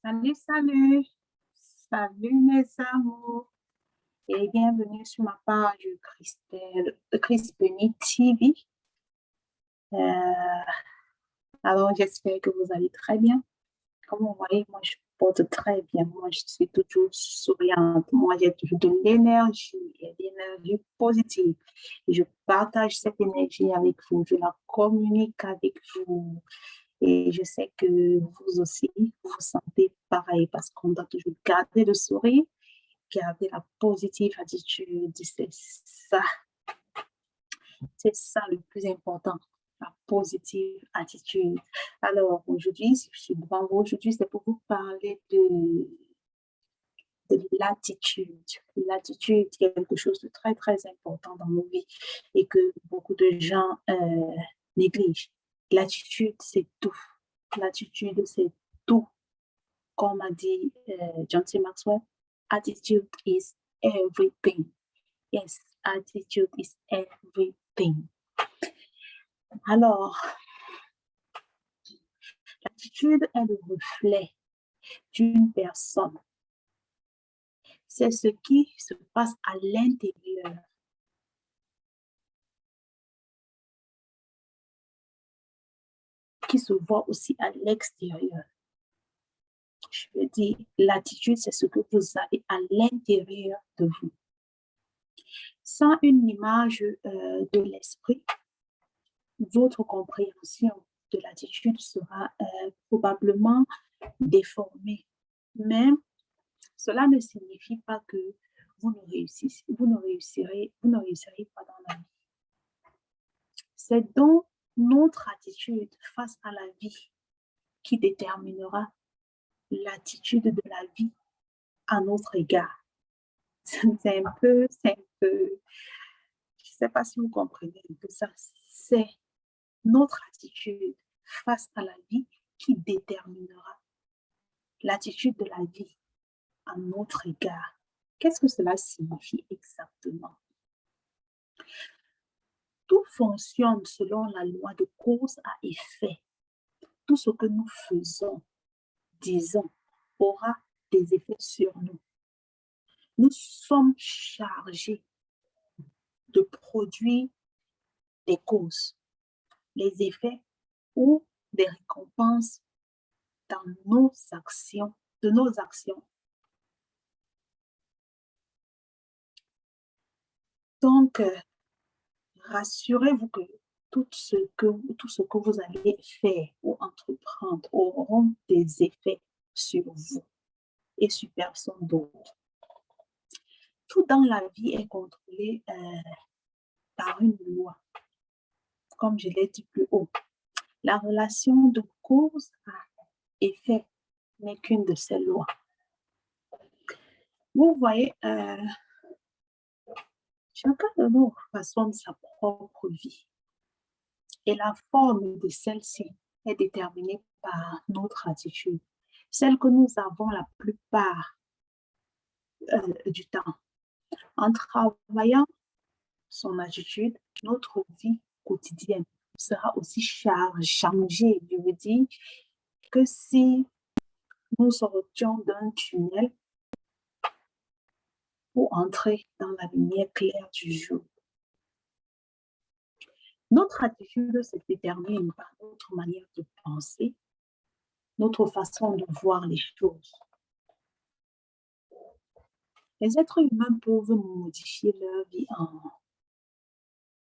Salut, salut, salut mes amours et bienvenue sur ma page Chris Penny TV. Euh, alors, j'espère que vous allez très bien. Comme vous voyez, moi, je porte très bien. Moi, je suis toujours souriante. Moi, j'ai toujours de l'énergie et de l'énergie positive. Et je partage cette énergie avec vous. Je la communique avec vous. Et je sais que vous aussi, vous vous sentez pareil parce qu'on doit toujours garder le sourire, garder la positive attitude. C'est ça le plus important, la positive attitude. Alors aujourd'hui, si je suis devant vous aujourd'hui, c'est pour vous parler de l'attitude. L'attitude, est quelque chose de très, très important dans nos vies et que beaucoup de gens négligent. L'attitude, c'est tout. L'attitude, c'est tout. Comme a dit John C. Maxwell, attitude is everything. Yes, attitude is everything. Alors, l'attitude est le reflet d'une personne. C'est ce qui se passe à l'intérieur qui se voit aussi à l'extérieur. Je veux dire, l'attitude, c'est ce que vous avez à l'intérieur de vous. Sans une image de l'esprit, votre compréhension de l'attitude sera probablement déformée. Mais cela ne signifie pas que vous ne réussirez pas dans la vie. C'est donc notre attitude face à la vie qui déterminera l'attitude de la vie à notre égard. C'est un peu, je ne sais pas si vous comprenez un peu ça, c'est notre attitude face à la vie qui déterminera l'attitude de la vie à notre égard. Qu'est-ce que cela signifie exactement? Tout fonctionne selon la loi de cause à effet. Tout ce que nous faisons, disons, aura des effets sur nous. Nous sommes chargés de produire des causes, les effets ou des récompenses dans nos actions, de nos actions. Donc, rassurez-vous que tout ce que vous allez faire ou entreprendre auront des effets sur vous et sur personne d'autre. Tout dans la vie est contrôlé par une loi, comme je l'ai dit plus haut. La relation de cause à effet n'est qu'une de ces lois. Vous voyez, chacun de nous façonne sa propre vie et la forme de celle-ci est déterminée par notre attitude, celle que nous avons la plupart du temps. En travaillant son attitude, notre vie quotidienne sera aussi changée. Je veux dire que si nous sortions d'un tunnel pour entrer dans la lumière claire du jour, notre attitude se détermine par notre manière de penser, notre façon de voir les choses. Les êtres humains peuvent modifier leur vie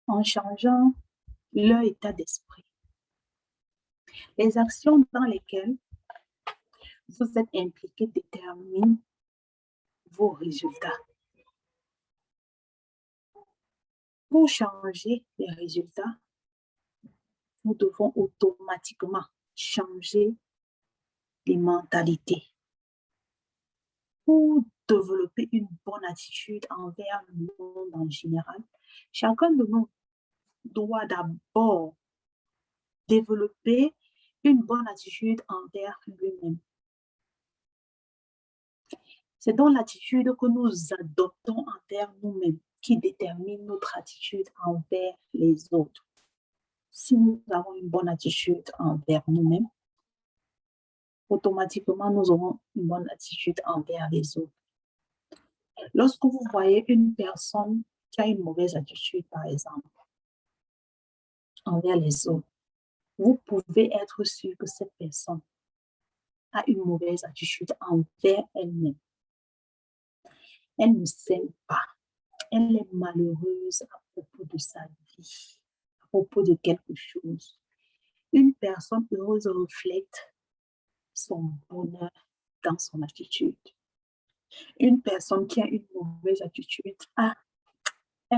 en changeant leur état d'esprit. Les actions dans lesquelles vous êtes impliqué déterminent vos résultats. Pour changer les résultats, nous devons automatiquement changer les mentalités. Pour développer une bonne attitude envers le monde en général, chacun de nous doit d'abord développer une bonne attitude envers lui-même. C'est donc l'attitude que nous adoptons envers nous-mêmes qui détermine notre attitude envers les autres. Si nous avons une bonne attitude envers nous-mêmes, automatiquement, nous aurons une bonne attitude envers les autres. Lorsque vous voyez une personne qui a une mauvaise attitude, par exemple, envers les autres, vous pouvez être sûr que cette personne a une mauvaise attitude envers elle-même. Elle ne s'aime pas. Elle est malheureuse à propos de sa vie, à propos de quelque chose. Une personne heureuse reflète son bonheur dans son attitude. Une personne qui a une mauvaise attitude est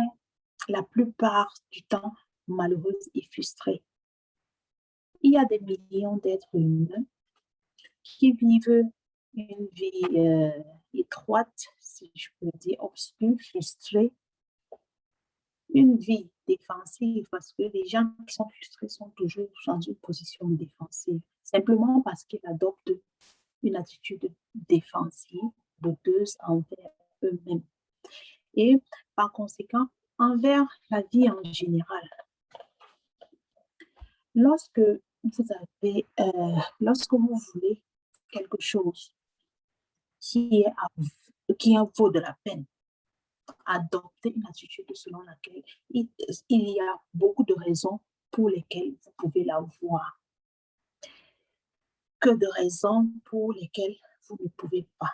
la plupart du temps malheureuse et frustrée. Il y a des millions d'êtres humains qui vivent une vie étroite, si je peux dire, obscure, frustrée, une vie défensive, parce que les gens qui sont frustrés sont toujours dans une position défensive, simplement parce qu'ils adoptent une attitude défensive, boiteuse envers eux-mêmes. Et par conséquent, envers la vie en général. Lorsque lorsque vous voulez quelque chose qui en vaut de la peine, adopter une attitude selon laquelle il y a beaucoup de raisons pour lesquelles vous pouvez l'avoir, que de raisons pour lesquelles vous ne pouvez pas.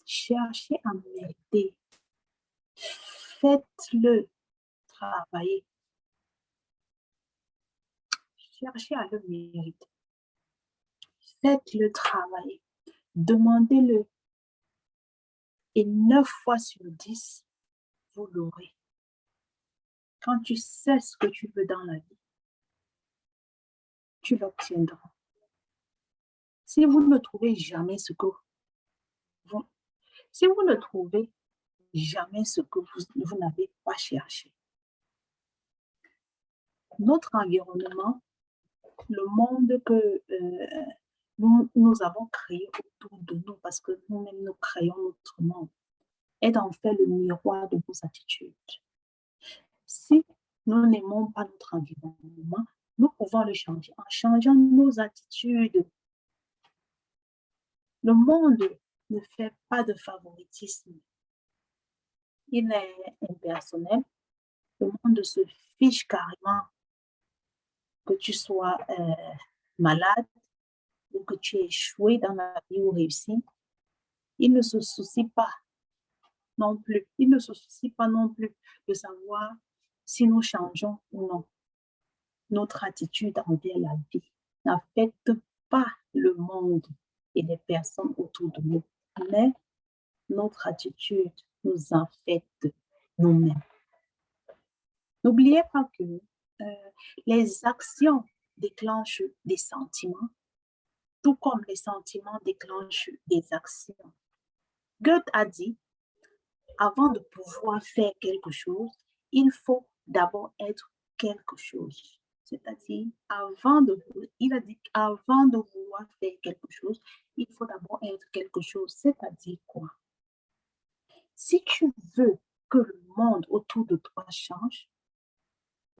Cherchez à mériter. Faites-le travailler. Cherchez à le mériter. Faites-le travailler. Demandez-le. Et 9 fois sur 10, vous l'aurez. Quand tu sais ce que tu veux dans la vie, tu l'obtiendras. Si vous ne trouvez jamais ce que vous, si vous ne trouvez jamais ce que vous n'avez pas cherché, notre environnement, le monde que nous avons créé autour de nous, parce que nous-mêmes nous créons notre monde, est en fait le miroir de nos attitudes. Si nous n'aimons pas notre environnement, nous pouvons le changer en changeant nos attitudes. Le monde ne fait pas de favoritisme. Il est impersonnel. Le monde se fiche carrément que tu sois malade ou que tu aies échoué dans la vie ou réussi. Il ne se soucie pas non plus. Il ne se soucie pas non plus de savoir si nous changeons ou non. Notre attitude envers la vie n'affecte pas le monde et les personnes autour de nous, mais notre attitude nous affecte nous-mêmes. N'oubliez pas que les actions déclenchent des sentiments, tout comme les sentiments déclenchent des actions. Goethe a dit, avant de pouvoir faire quelque chose, il faut d'abord être quelque chose. C'est-à-dire, il a dit qu'avant de vouloir faire quelque chose, il faut d'abord être quelque chose. C'est-à-dire quoi? Si tu veux que le monde autour de toi change,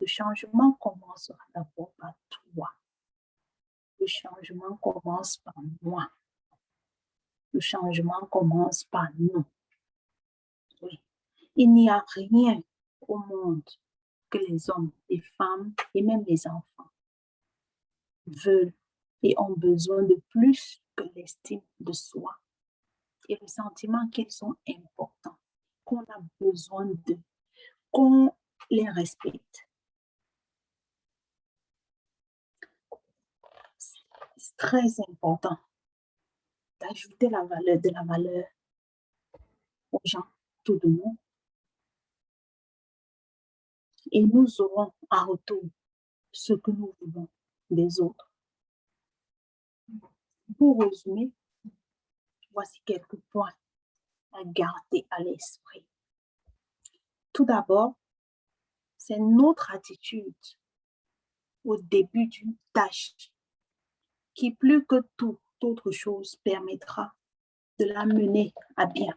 le changement commencera d'abord par toi. Le changement commence par moi. Le changement commence par nous. Oui. Il n'y a rien au monde que les hommes, les femmes et même les enfants veulent et ont besoin de plus que l'estime de soi et le sentiment qu'ils sont importants, qu'on a besoin d'eux, qu'on les respecte. C'est très important d'ajouter de la valeur aux gens autour de nous. Et nous aurons en retour ce que nous voulons des autres. Pour résumer, voici quelques points à garder à l'esprit. Tout d'abord, c'est notre attitude au début d'une tâche qui, plus que toute autre chose, permettra de la mener à bien.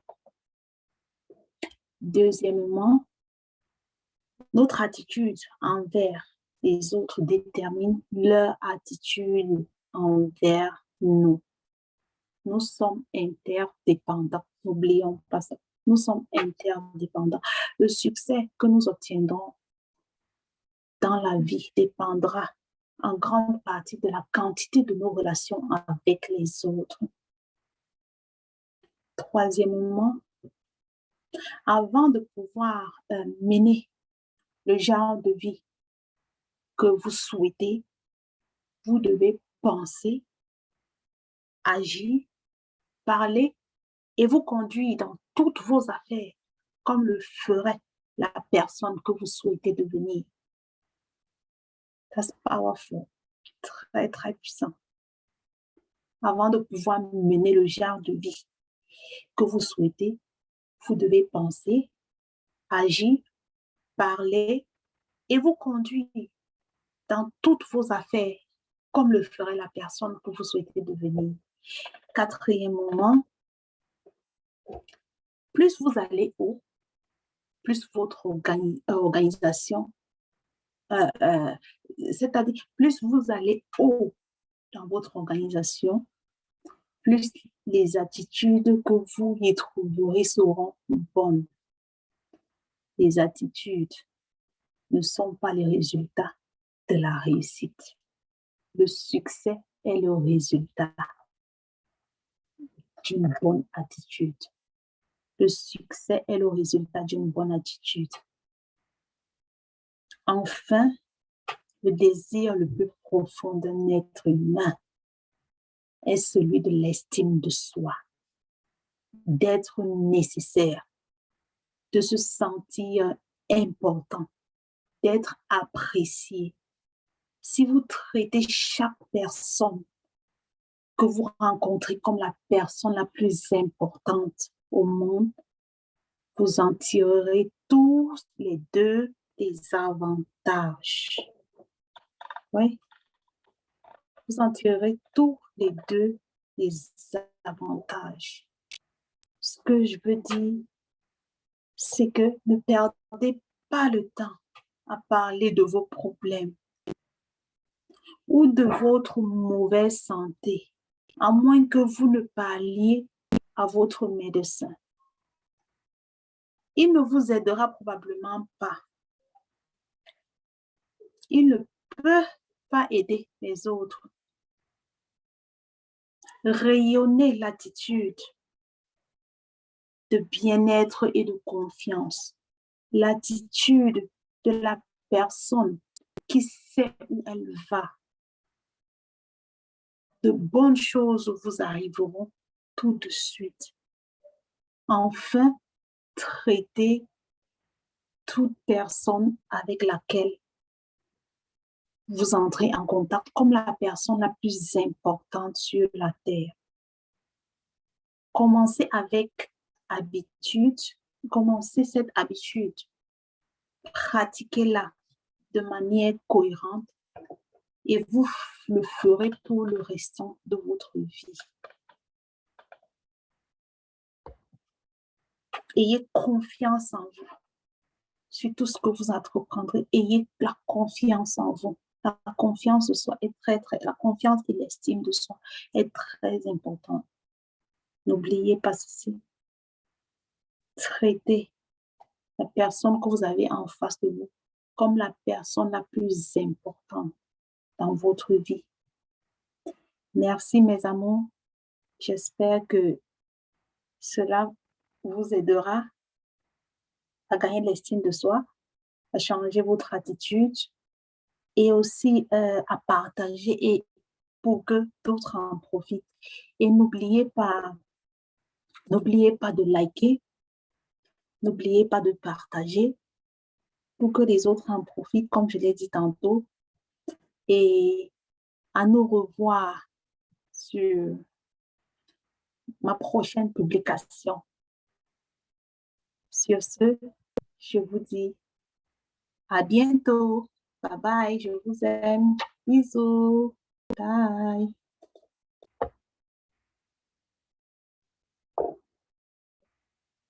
Deuxièmement, notre attitude envers les autres détermine leur attitude envers nous. nous sommes interdépendants. N'oublions pas ça. Nous sommes interdépendants. Le succès que nous obtiendrons dans la vie dépendra en grande partie de la quantité de nos relations avec les autres. Troisièmement, avant de pouvoir mener le genre de vie que vous souhaitez, vous devez penser, agir, parler et vous conduire dans toutes vos affaires comme le ferait la personne que vous souhaitez devenir. That's powerful. Très, très puissant. Avant de pouvoir mener le genre de vie que vous souhaitez, vous devez penser, agir, parler et vous conduire dans toutes vos affaires comme le ferait la personne que vous souhaitez devenir. Quatrièmement, plus vous allez haut, plus votre organisation, c'est-à-dire plus vous allez haut dans votre organisation, plus les attitudes que vous y trouverez seront bonnes. Les attitudes ne sont pas les résultats de la réussite. Le succès est le résultat d'une bonne attitude. Le succès est le résultat d'une bonne attitude. Enfin, le désir le plus profond d'un être humain est celui de l'estime de soi, d'être nécessaire, de se sentir important, d'être apprécié. Si vous traitez chaque personne que vous rencontrez comme la personne la plus importante au monde, vous en tirerez tous les deux des avantages. Oui, vous en tirerez tous les deux des avantages. Ce que je veux dire, c'est que ne perdez pas le temps à parler de vos problèmes ou de votre mauvaise santé, à moins que vous ne parliez à votre médecin. Il ne vous aidera probablement pas. Il ne peut pas aider les autres. Rayonnez l'attitude de bien-être et de confiance. L'attitude de la personne qui sait où elle va. De bonnes choses vous arriveront tout de suite. Enfin, traitez toute personne avec laquelle vous entrez en contact comme la personne la plus importante sur la terre. Commencez avec habitude, commencez cette habitude, pratiquez-la de manière cohérente et vous le ferez pour le restant de votre vie. Ayez confiance en vous. Sur tout ce que vous entreprendrez, ayez la confiance en vous. La confiance de soi est la confiance et l'estime de soi est très importante. N'oubliez pas ceci. Traitez la personne que vous avez en face de vous comme la personne la plus importante dans votre vie. Merci mes amours. J'espère que cela vous aidera à gagner l'estime de soi, à changer votre attitude et aussi à partager et pour que d'autres en profitent. Et n'oubliez pas de liker, n'oubliez pas de partager pour que les autres en profitent, comme je l'ai dit tantôt. Et à nous revoir sur ma prochaine publication. Sur ce, je vous dis à bientôt. Bye bye, je vous aime. Bisous. Bye.